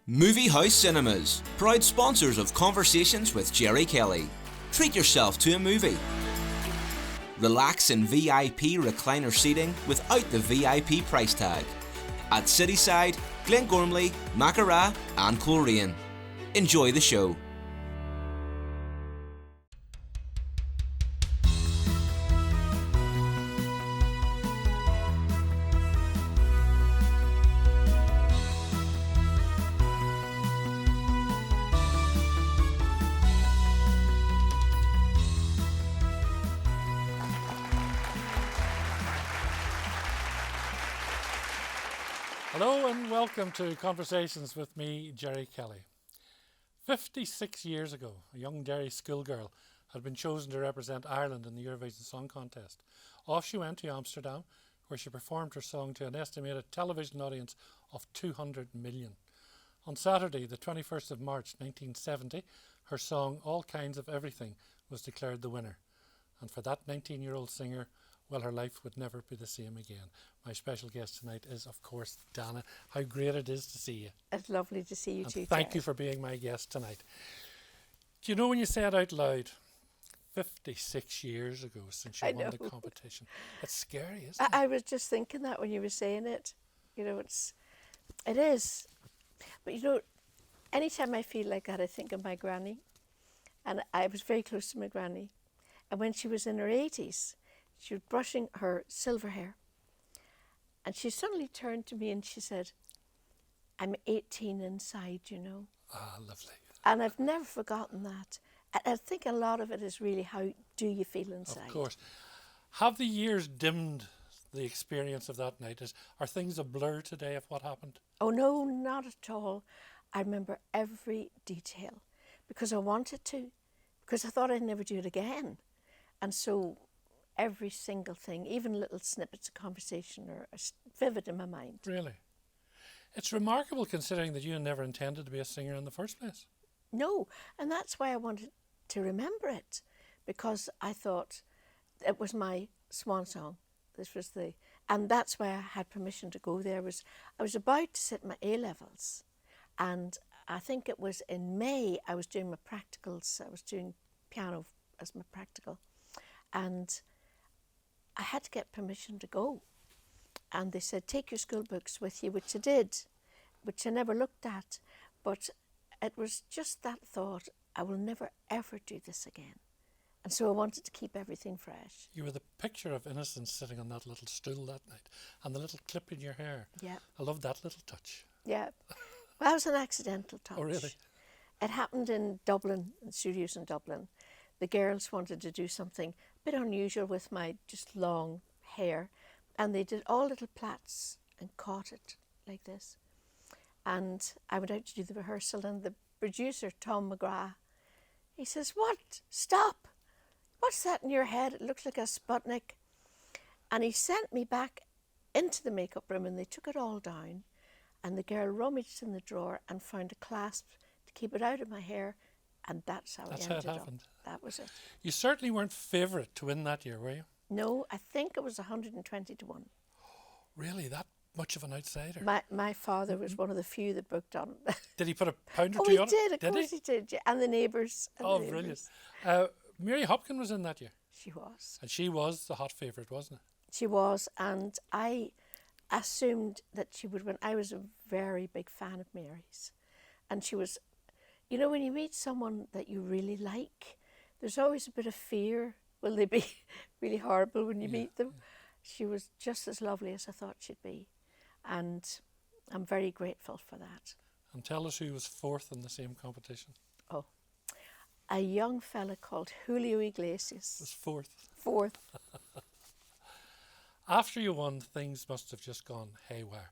Movie House Cinemas, proud sponsors of Conversations with Gerry Kelly. Treat yourself to a movie. Relax in VIP recliner seating without the VIP price tag. At Cityside, Glengormley, Mackara and Coleraine. Enjoy the show. Hello and welcome to Conversations with me, Gerry Kelly. 56 years ago, a young Derry schoolgirl had been chosen to represent Ireland in the Eurovision Song Contest. Off she went to Amsterdam, where she performed her song to an estimated television audience of 200 million. On Saturday, the 21st of March 1970, her song All Kinds of Everything was declared the winner. And for that 19-year-old singer, well, her life would never be the same again. My special guest tonight is, of course, Dana. How great it is to see you. It's lovely to see you and too. Thank you for being my guest tonight. Do you know when you say it out loud, 56 years ago since you won the competition? It's scary, isn't it? I was just thinking that when you were saying it. You know, it is. But you know, anytime I feel like that, I think of my granny. And I was very close to my granny. And when she was in her 80s, she was brushing her silver hair. And she suddenly turned to me and she said, "I'm 18 inside, you know." Ah, lovely. And I've never forgotten that. I think a lot of it is really how do you feel inside. Of course. Have the years dimmed the experience of that night? Are things a blur today of what happened? Oh no, not at all. I remember every detail because I wanted to, because I thought I'd never do it again. And so every single thing, even little snippets of conversation are vivid in my mind. Really? It's remarkable considering that you never intended to be a singer in the first place. No, and that's why I wanted to remember it, because I thought it was my swan song. And that's why I had permission to go there. I was about to sit my A-levels, and I think it was in May I was doing my practicals. I was doing piano as my practical, and I had to get permission to go. And they said, take your school books with you, which I did, which I never looked at. But it was just that thought, I will never ever do this again. And so I wanted to keep everything fresh. You were the picture of innocence sitting on that little stool that night, and the little clip in your hair. Yeah. I love that little touch. Yeah. Well, that was an accidental touch. Oh, really? It happened in Dublin, in studios in Dublin. The girls wanted to do something a bit unusual with my just long hair, and they did all little plaits and caught it like this. And I went out to do the rehearsal, and the producer, Tom McGrath, he says, "What? Stop! What's that in your head? It looks like a Sputnik." And he sent me back into the makeup room, and they took it all down, and the girl rummaged in the drawer and found a clasp to keep it out of my hair. And that's how it happened. That was it. You certainly weren't favourite to win that year, were you? No, I think it was 120 to 1. Really? That much of an outsider? My father was one of the few that booked on. Did he put a pound or Oh, two he on did, it? of course he did. Yeah. And the neighbours. Oh, brilliant. Mary Hopkin was in that year. She was. And she was the hot favourite, wasn't it? She was, and I assumed that she would win. I was a very big fan of Mary's. And she was, you know, when you meet someone that you really like, there's always a bit of fear. Will they be really horrible when you meet them? Yeah. She was just as lovely as I thought she'd be. And I'm very grateful for that. And tell us who was fourth in the same competition. Oh, a young fella called Julio Iglesias. Was fourth. Fourth. After you won, things must have just gone haywire.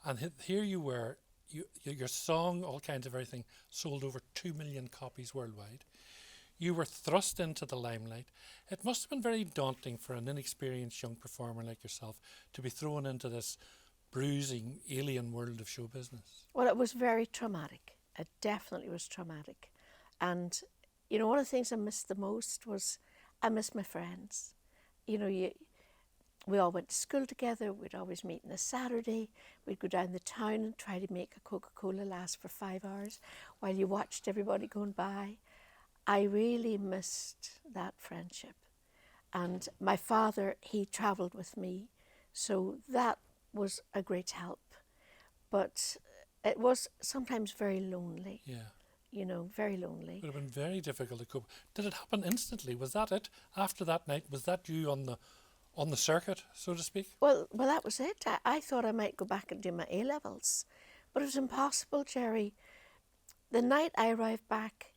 And here you were, your song, All Kinds of Everything, sold over 2 million copies worldwide. You were thrust into the limelight. It must have been very daunting for an inexperienced young performer like yourself to be thrown into this bruising, alien world of show business. Well, it was very traumatic. It definitely was traumatic. And, you know, one of the things I missed the most was I missed my friends. You know, we all went to school together. We'd always meet on a Saturday. We'd go down the town and try to make a Coca-Cola last for 5 hours while you watched everybody going by. I really missed that friendship. And my father, he travelled with me, so that was a great help. But it was sometimes very lonely. Yeah. You know, very lonely. It would have been very difficult to cope. Did it happen instantly? Was that it? After that night, was that you on the circuit, so to speak? Well, that was it. I thought I might go back and do my A-levels, but it was impossible, Gerry. The night I arrived back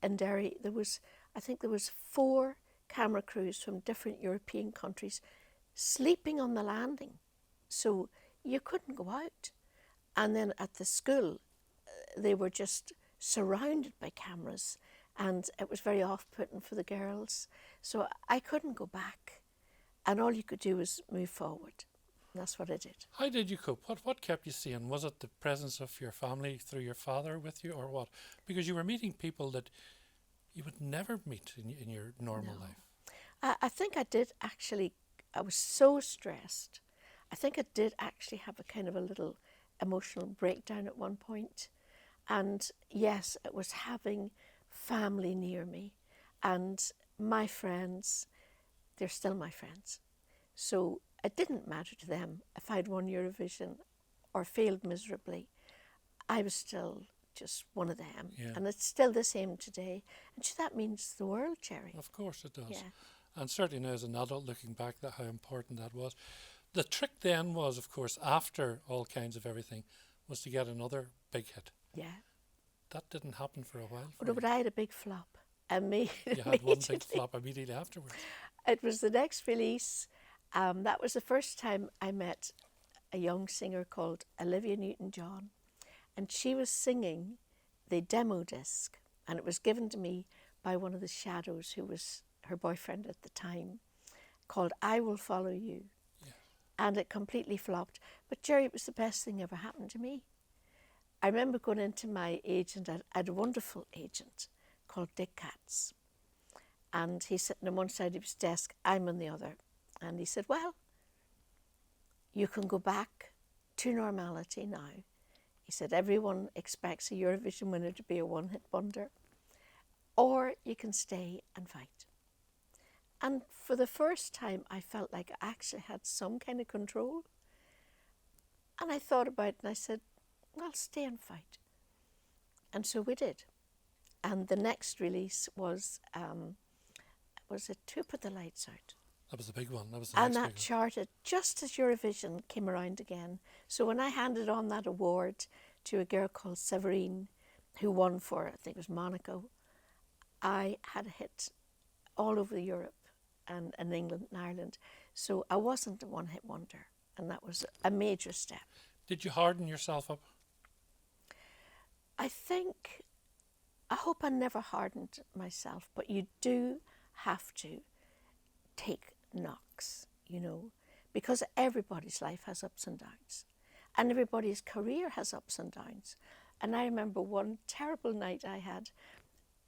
in Derry, I think there was 4 camera crews from different European countries sleeping on the landing, so you couldn't go out. And then at the school, they were just surrounded by cameras, and it was very off-putting for the girls. So I couldn't go back, and all you could do was move forward. And that's what I did. How did you cope? What kept you sane? Was it the presence of your family through your father with you, or what? Because you were meeting people that you would never meet in your normal life. I think I did actually. I was so stressed. I think I did actually have a kind of a little emotional breakdown at one point. And yes, it was having family near me. And my friends, they're still my friends. So it didn't matter to them if I'd won Eurovision or failed miserably. I was still just one of them. Yeah. And it's still the same today. And so that means the world, Gerry. Of course it does. Yeah. And certainly now as an adult looking back at how important that was. The trick then was, of course, after All Kinds of Everything, was to get another big hit. Yeah. That didn't happen for a while. No, but I had a big flop. You had one big flop immediately afterwards. It was the next release. That was the first time I met a young singer called Olivia Newton-John. And she was singing the demo disc. And it was given to me by one of the Shadows, who was her boyfriend at the time, called I Will Follow You. Yeah. And it completely flopped. But Gerry, it was the best thing ever happened to me. I remember going into my agent. I had a wonderful agent called Dick Katz. And he's sitting on one side of his desk, I'm on the other. And he said, well, you can go back to normality now. He said, everyone expects a Eurovision winner to be a one-hit wonder. Or you can stay and fight. And for the first time, I felt like I actually had some kind of control. And I thought about it and I said, I'll stay and fight. And so we did. And the next release was it To Put the Lights Out? That was the big one. That was the And next that big charted just as Eurovision came around again. So when I handed on that award to a girl called Severine, who won for, I think it was Monaco, I had a hit all over Europe and in England and Ireland. So I wasn't a one-hit wonder. And that was a major step. Did you harden yourself up? I hope I never hardened myself, but you do have to take knocks, you know, because everybody's life has ups and downs, and everybody's career has ups and downs. And I remember one terrible night I had.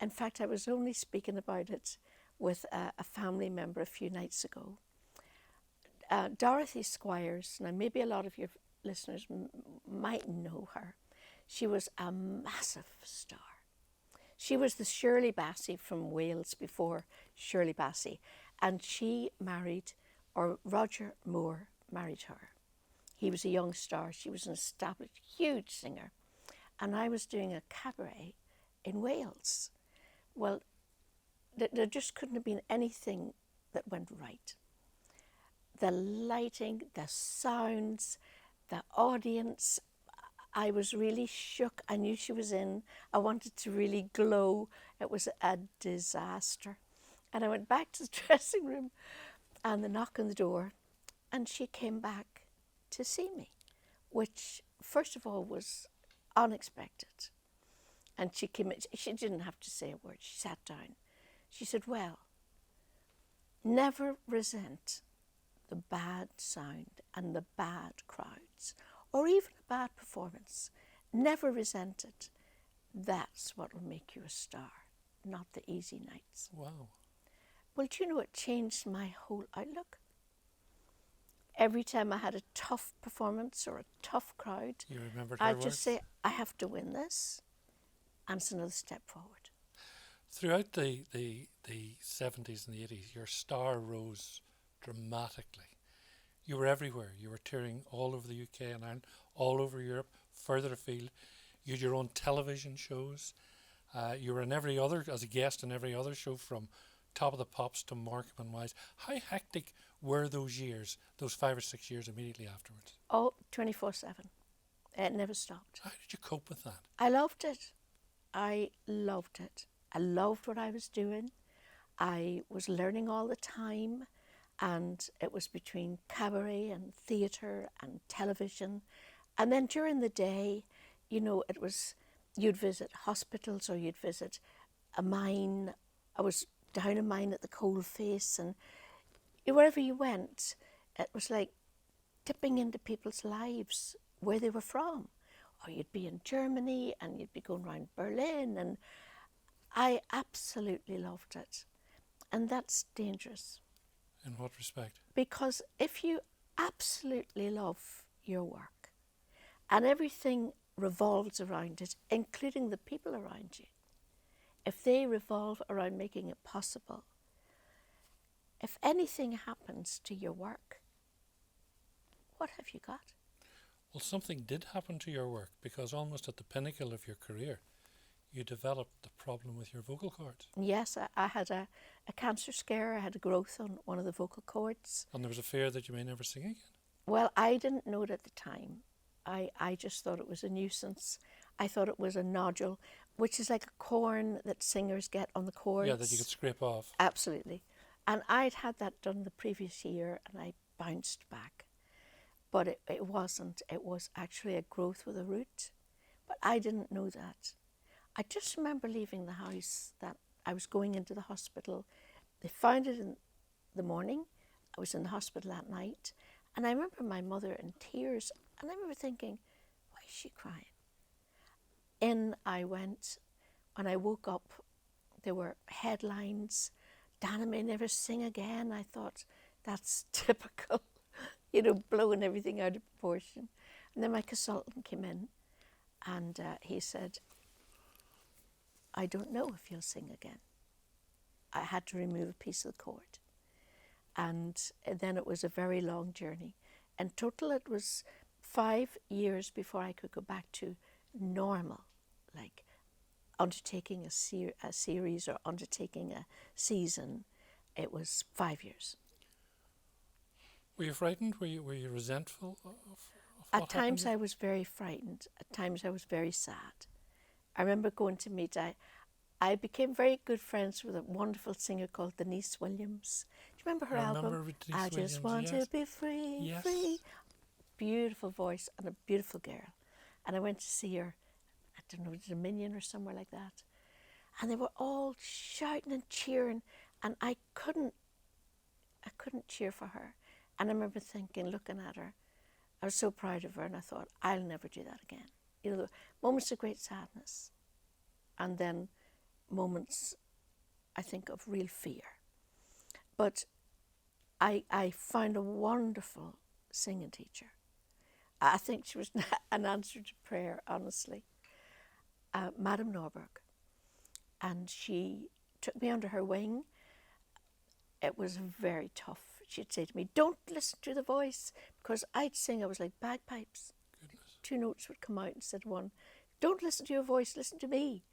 In fact, I was only speaking about it with a family member a few nights ago. Dorothy Squires, now maybe a lot of your listeners might know her. She was a massive star. She was the Shirley Bassey from Wales before Shirley Bassey, and she married, or Roger Moore married her. He was a young star. She was an established, huge singer. And I was doing a cabaret in Wales. Well, there just couldn't have been anything that went right. The lighting, the sounds, the audience, I was really shook. I knew she was in. I wanted to really glow. It was a disaster. And I went back to the dressing room and the knock on the door, and she came back to see me, which first of all was unexpected. And she came in, she didn't have to say a word. She sat down. She said, well, never resent the bad sound and the bad crowds, or even a bad performance. Never resent it. That's what will make you a star, not the easy nights. Wow. Well, do you know, it changed my whole outlook. every time I had a tough performance or a tough crowd, You remembered her I'd words? just say, I have to win this, and it's another step forward. Throughout the 70s and the 80s, your star rose dramatically. You were everywhere. You were touring all over the UK and Ireland, all over Europe, further afield. You had your own television shows. You were in every other, as a guest in every other show, from Top of the Pops to Markham and Wise. How hectic were those years, those 5 or 6 years immediately afterwards? Oh, 24/7. It never stopped. How did you cope with that? I loved it. I loved it. I loved what I was doing. I was learning all the time, and it was between cabaret and theatre and television. And then during the day, you know, it was, you'd visit hospitals or you'd visit a mine. I was down a mine at the coal face, and wherever you went, it was like dipping into people's lives, where they were from. Or you'd be in Germany and you'd be going around Berlin, and I absolutely loved it. And that's dangerous. In what respect? Because if you absolutely love your work and everything revolves around it, including the people around you, if they revolve around making it possible, if anything happens to your work, what have you got? Well, something did happen to your work, because almost at the pinnacle of your career, you developed the problem with your vocal cords. Yes, I had a cancer scare. I had a growth on one of the vocal cords. And there was a fear that you may never sing again. Well, I didn't know it at the time. I just thought it was a nuisance. I thought it was a nodule, which is like a corn that singers get on the cords. Yeah, that you could scrape off. Absolutely. And I'd had that done the previous year, and I bounced back. But it wasn't. It was actually a growth with a root. But I didn't know that. I just remember leaving the house, that I was going into the hospital. They found it in the morning. I was in the hospital that night. And I remember my mother in tears. And I remember thinking, why is she crying? In I went. When I woke up, there were headlines. Dana may never sing again. I thought, that's typical. You know, blowing everything out of proportion. And then my consultant came in, and he said, I don't know if you'll sing again. I had to remove a piece of the cord. And then it was a very long journey. In total, it was 5 years before I could go back to normal, like undertaking a series or undertaking a season. It was 5 years. Were you frightened? Were you resentful of At what times happened? I was very frightened. At times I was very sad. I remember going to meet, I became very good friends with a wonderful singer called Denise Williams. Do you remember her I album? remember Denise I just want Williams, to be free, Yes. free. Beautiful voice and a beautiful girl. And I went to see her, I don't know, Dominion or somewhere like that. And they were all shouting and cheering, and I couldn't cheer for her. And I remember thinking, looking at her, I was so proud of her, and I thought, I'll never do that again. You know, moments of great sadness, and then moments, I think, of real fear. But I found a wonderful singing teacher. I think she was an answer to prayer, honestly. Madame Norberg. And she took me under her wing. It was very tough. She'd say to me, don't listen to the voice, because I'd sing, I was like bagpipes. Goodness. 2 notes would come out instead of one. Don't listen to your voice, listen to me.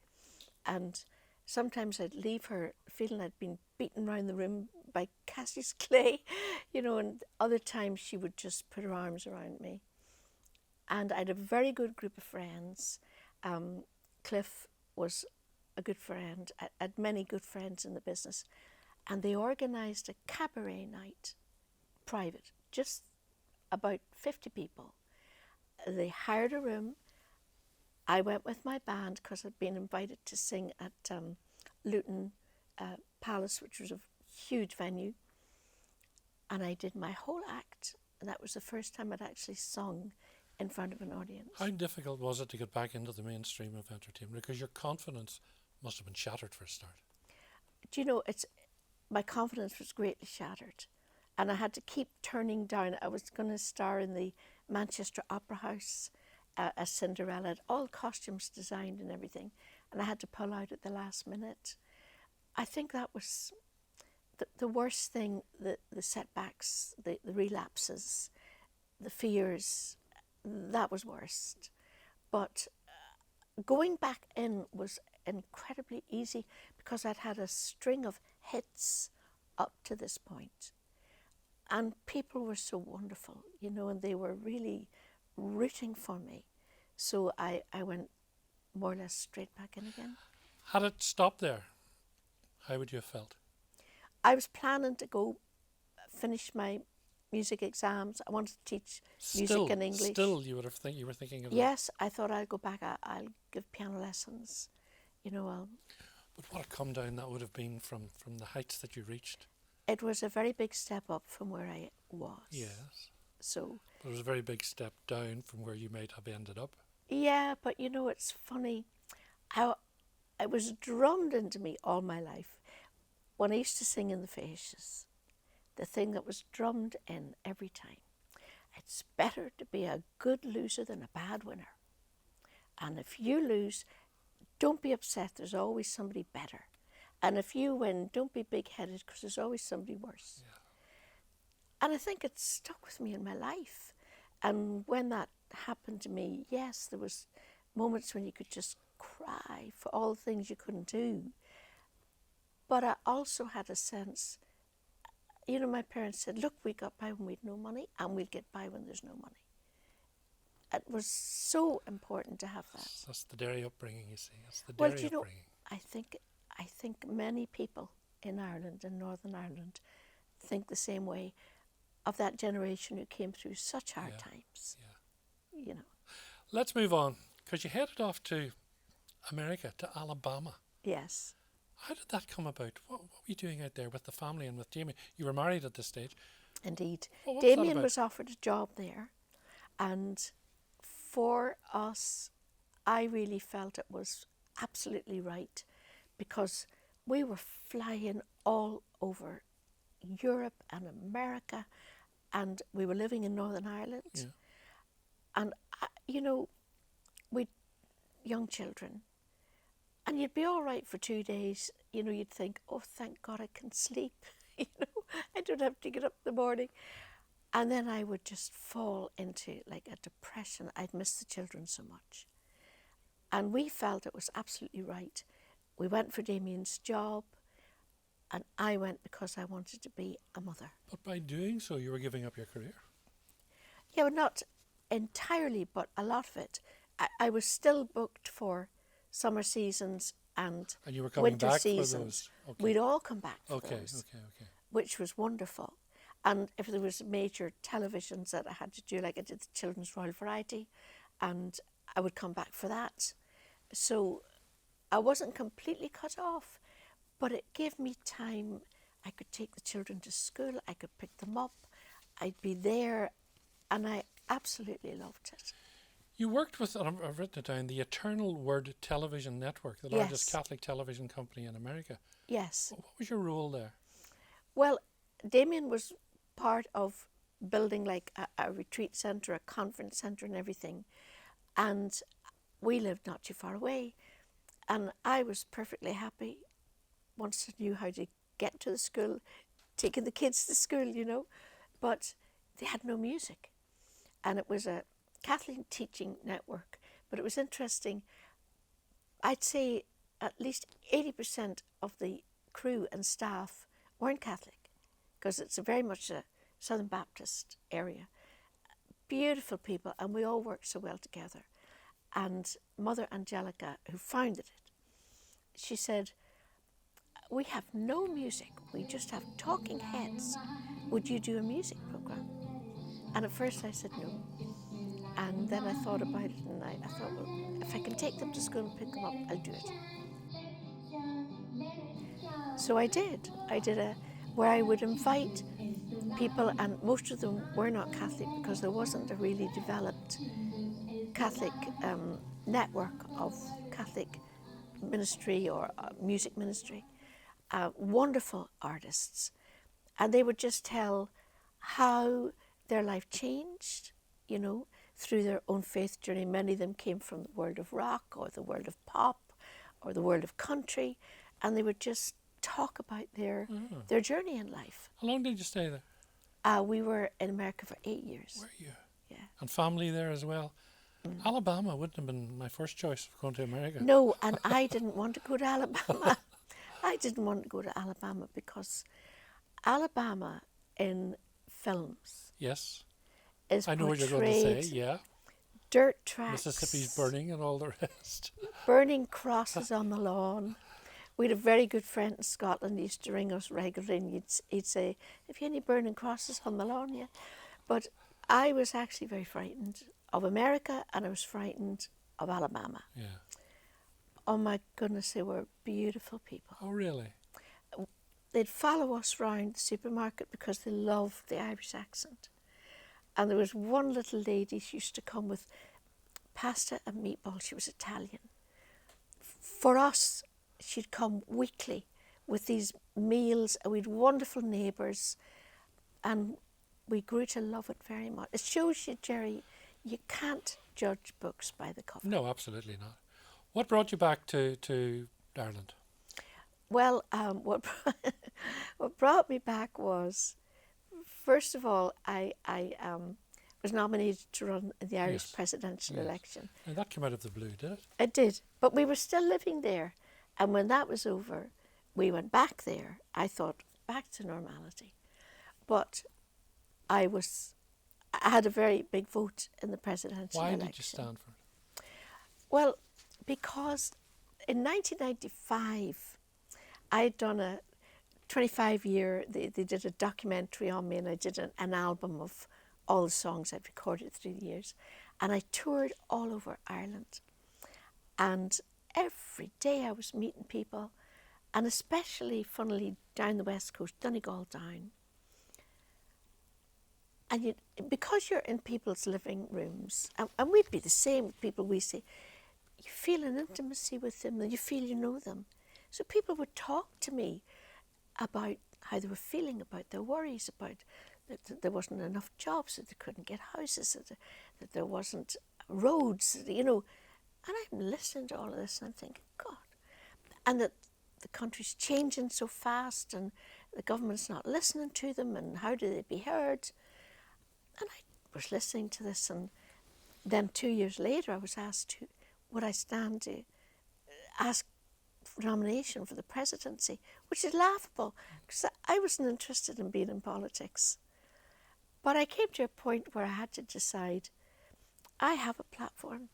And sometimes I'd leave her feeling I'd been beaten around the room by Cassius Clay, you know, and other times she would just put her arms around me. And I had a very good group of friends. Cliff was a good friend. I had many good friends in the business. And they organised a cabaret night, private, just about 50 people. They hired a room. I went with my band because I'd been invited to sing at Luton Palace, which was a huge venue. And I did my whole act. And that was the first time I'd actually sung in front of an audience. How difficult was it to get back into the mainstream of entertainment? Because your confidence must have been shattered for a start. Do you know, my confidence was greatly shattered. and I had to keep turning down. I was going to star in the Manchester Opera House as Cinderella, all costumes designed and everything, and I had to pull out at the last minute. I think that was the worst thing, the setbacks, the relapses, the fears, that was worst. But going back in was incredibly easy because I'd had a string of hits up to this point. And people were so wonderful, you know, and they were really rooting for me. So I went more or less straight back in again. Had it stopped there, how would you have felt? I was planning to go finish my music exams. I wanted to teach music and English. Still, you were thinking of that? Yes, I thought I'd go back. I'll give piano lessons, you know. But what a come down that would have been from the heights that you reached. It was a very big step up from where I was. Yes. So. But it was a very big step down from where you might have ended up. Yeah, but you know, it's funny how it was drummed into me all my life. When I used to sing in the faces, the thing that was drummed in every time, it's better to be a good loser than a bad winner. And if you lose, don't be upset, there's always somebody better. And if you win, don't be big-headed because there's always somebody worse. Yeah. And I think it stuck with me in my life. And when that happened to me, yes, there was moments when you could just cry for all the things you couldn't do. But I also had a sense, you know, my parents said, look, we got by when we had no money and we'll get by when there's no money. It was so important to have that. That's the Derry upbringing, you see. That's the Derry upbringing. Know, I think many people in Ireland, in Northern Ireland, think the same way of that generation who came through such hard times. Yeah. You know. Let's move on, because you headed off to America, to Alabama. Yes. How did that come about? What were you doing out there with the family and with Damien? You were married at this stage. Indeed. Well, Damien was offered a job there, and for us, I really felt it was absolutely right because we were flying all over Europe and America, and we were living in Northern Ireland. Yeah. And, you know, we'd young children, and you'd be all right for 2 days. You know, you'd think, oh, thank God I can sleep. You know, I don't have to get up in the morning. And then I would just fall into like a depression. I'd miss the children so much. And we felt it was absolutely right. We went for Damien's job, and I went because I wanted to be a mother. But by doing so, you were giving up your career. Yeah, but not entirely, but a lot of it. I was still booked for summer seasons and you were coming winter back seasons. for those. Okay. We'd all come back for okay, those, okay. which was wonderful. And if there was major televisions that I had to do, like I did the Children's Royal Variety, and I would come back for that. So I wasn't completely cut off, but it gave me time. I could take the children to school, I could pick them up, I'd be there, and I absolutely loved it. You worked with, and I've written it down, the Eternal Word Television Network, the largest Catholic television company in America. Yes. What was your role there? Well, Damien was part of building like a retreat centre, a conference centre and everything. And we lived not too far away. And I was perfectly happy once I knew how to get to the school, taking the kids to school, you know. But they had no music. And it was a Catholic teaching network. But it was interesting. I'd say at least 80% of the crew and staff weren't Catholic, because it's very much a Southern Baptist area. Beautiful people, and we all worked so well together. And Mother Angelica, who founded it, she said, we have no music, we just have talking heads. Would you do a music program? And at first I said no. And then I thought about it, and I thought, well, if I can take them to school and pick them up, I'll do it. So I did. Where I would invite people, and most of them were not Catholic because there wasn't a really developed Catholic network of Catholic ministry or music ministry. Wonderful artists. And they would just tell how their life changed, you know, through their own faith journey. Many of them came from the world of rock or the world of pop or the world of country, and they would just talk about their journey in life. How long did you stay there? We were in America for 8 years. Were you? Yeah. And family there as well? Alabama wouldn't have been my first choice of going to America. No, and I didn't want to go to Alabama. I didn't want to go to Alabama because Alabama in films Yes. is I know what you're going to say, yeah. dirt tracks, Mississippi's burning and all the rest. burning crosses on the lawn. We had a very good friend in Scotland. He used to ring us regularly, and he'd say, "Have you any burning crosses on the lawn yet?" But I was actually very frightened of America, and I was frightened of Alabama. Yeah. Oh my goodness, they were beautiful people. Oh, really? They'd follow us round the supermarket because they loved the Irish accent. And there was one little lady, she used to come with pasta and meatballs. She was Italian. For us, she'd come weekly with these meals, and we had wonderful neighbours, and we grew to love it very much. It shows you, Gerry, you can't judge books by the cover. No, absolutely not. What brought you back to Ireland? Well, what brought me back was, first of all, I was nominated to run in the Irish presidential election. And that came out of the blue, did it? It did, but we were still living there. And when that was over, we went back there. I thought, back to normality. But I had a very big vote in the presidential election. Why did you stand for it? Well, because in 1995, I had done a 25-year, they did a documentary on me, and I did an album of all the songs I'd recorded through the years. And I toured all over Ireland. And every day I was meeting people, and especially, funnily, down the west coast, Donegal down. And because you're in people's living rooms, and we'd be the same with people, we say, you feel an intimacy with them, and you feel you know them. So people would talk to me about how they were feeling, about their worries, about that there wasn't enough jobs, that they couldn't get houses, that there wasn't roads, you know. And I'm listening to all of this, and I'm thinking, God, and that the country's changing so fast, and the government's not listening to them, and how do they be heard? And I was listening to this, and then 2 years later I was asked would I stand to ask for nomination for the presidency, which is laughable, because I wasn't interested in being in politics. But I came to a point where I had to decide, I have a platform,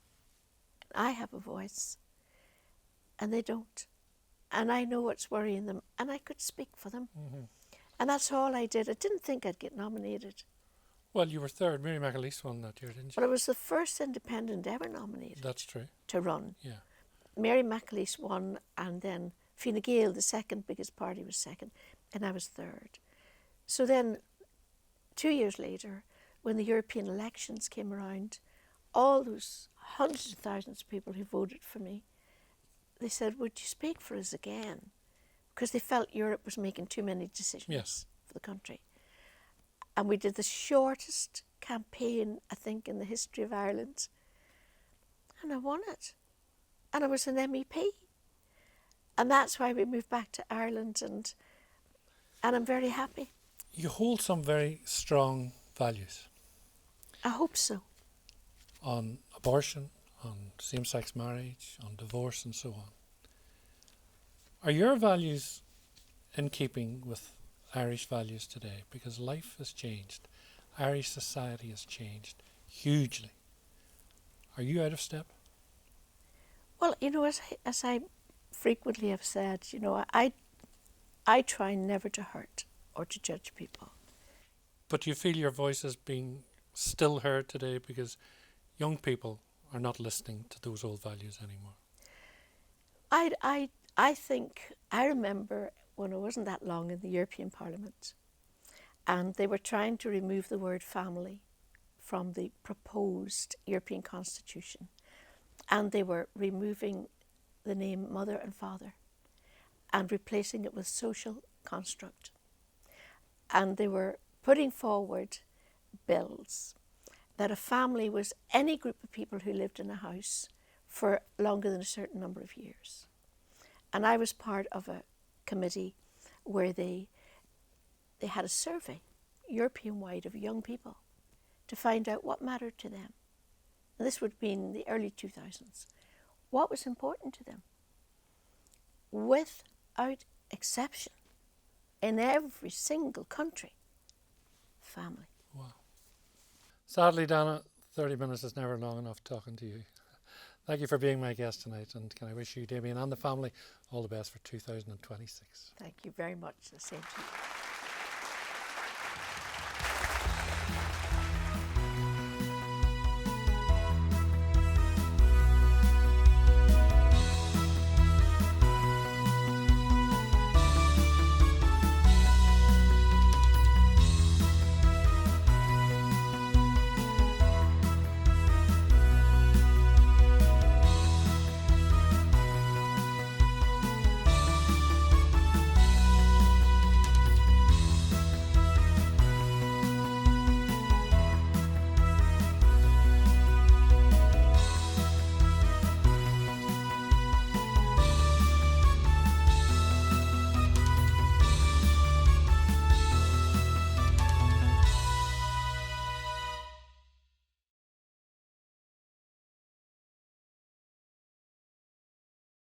I have a voice, and they don't. And I know what's worrying them, and I could speak for them. Mm-hmm. And that's all I did. I didn't think I'd get nominated. Well, you were third. Mary McAleese won that year, didn't you? But I was the first independent ever nominated. That's true. To run. Yeah. Mary McAleese won, and then Fine Gael, the second biggest party, was second, and I was third. So then, 2 years later, when the European elections came around, all those hundreds of thousands of people who voted for me, they said, would you speak for us again? Because they felt Europe was making too many decisions for the country. And we did the shortest campaign, I think, in the history of Ireland. And I won it. And I was an MEP. And that's why we moved back to Ireland, and I'm very happy. You hold some very strong values. I hope so. On abortion, on same-sex marriage, on divorce and so on. Are your values in keeping with Irish values today? Because life has changed. Irish society has changed hugely. Are you out of step? Well, you know, as I frequently have said, you know, I try never to hurt or to judge people. But you feel your voice is being still heard today because young people are not listening to those old values anymore? I think, I remember when I wasn't that long in the European Parliament, and they were trying to remove the word family from the proposed European Constitution, and they were removing the name mother and father and replacing it with social construct. And they were putting forward bills that a family was any group of people who lived in a house for longer than a certain number of years. And I was part of a committee where they had a survey, European-wide, of young people to find out what mattered to them. And this would have been the early 2000s. What was important to them? Without exception, in every single country, family. Wow. Sadly, Dana, 30 minutes is never long enough talking to you. Thank you for being my guest tonight, and can I wish you, Damien, and the family all the best for 2026. Thank you very much. The same to you.